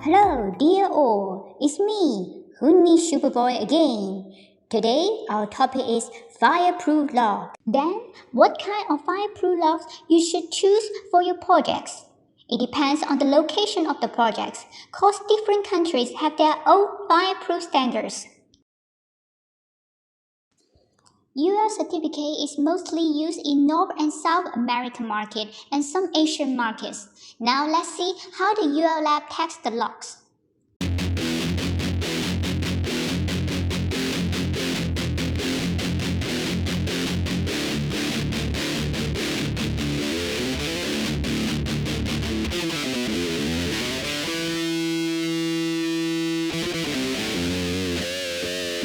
Hello, dear all. It's me, HUNE Superboy again. Today, our topic is fireproof lock. Then, what kind of fireproof locks you should choose for your projects? It depends on the location of the projects, cause different countries have their own fireproof standards. US certificate is mostly used in North and South American market and some Asian markets. Now let's see how the UL lab tags the locks.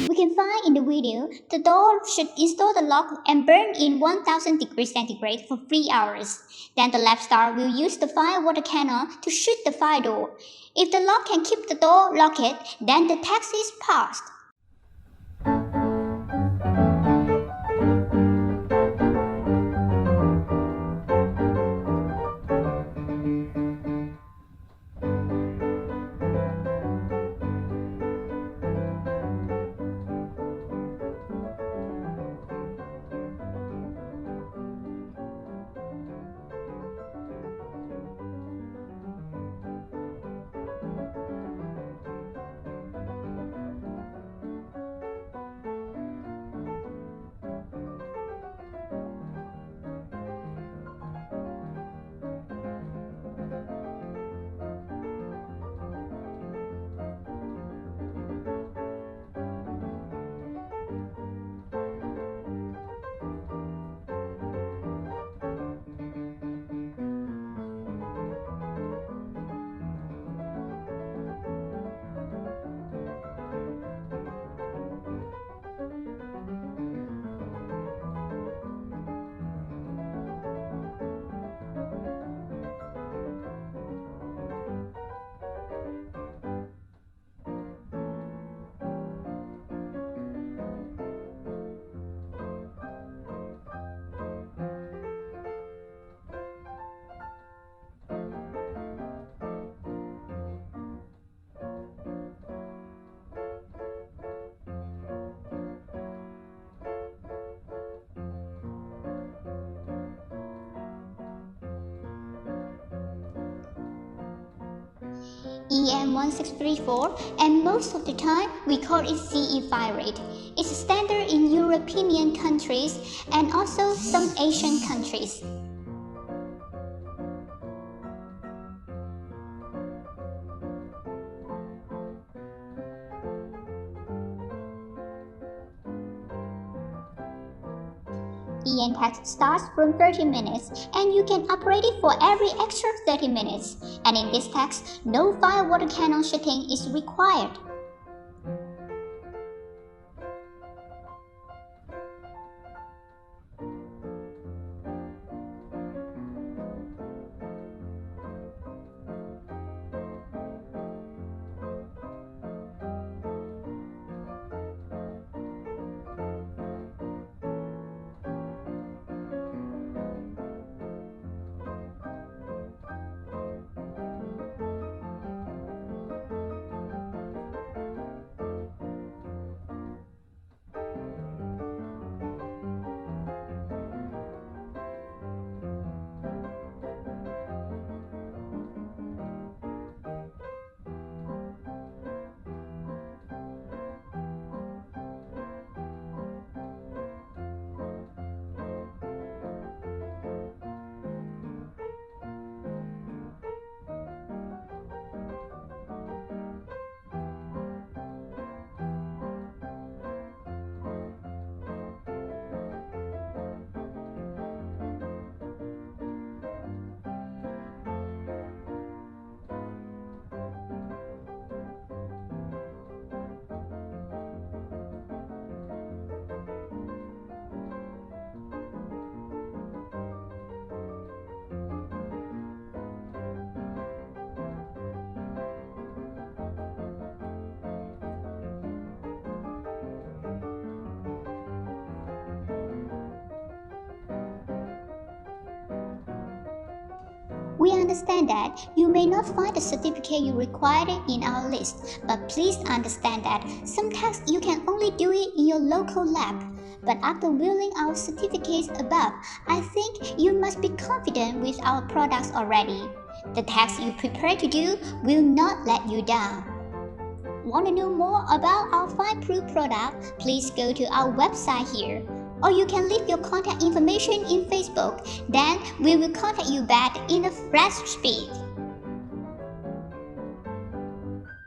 We can find in the video, the door should install the lock and burn in 1000 degrees centigrade for 3 hours. Then the lab star will use the fire water cannon to shoot the fire door. If the lock can keep the door locked, then the test is passed. EM1634, and most of the time we call it CE fire rate. It's standard in European countries and also some Asian countries. EN test starts from 30 minutes and you can operate it for every extra 30 minutes. And in this test, no fire water cannon shooting is required. We understand that you may not find the certificate you required in our list, but please understand that some tasks you can only do it in your local lab. But after viewing our certificates above, I think you must be confident with our products already. The tasks you prepare to do will not let you down. Want to know more about our Fireproof product? Please go to our website here. Or you can leave your contact information in Facebook. Then we will contact you back in a flash speed.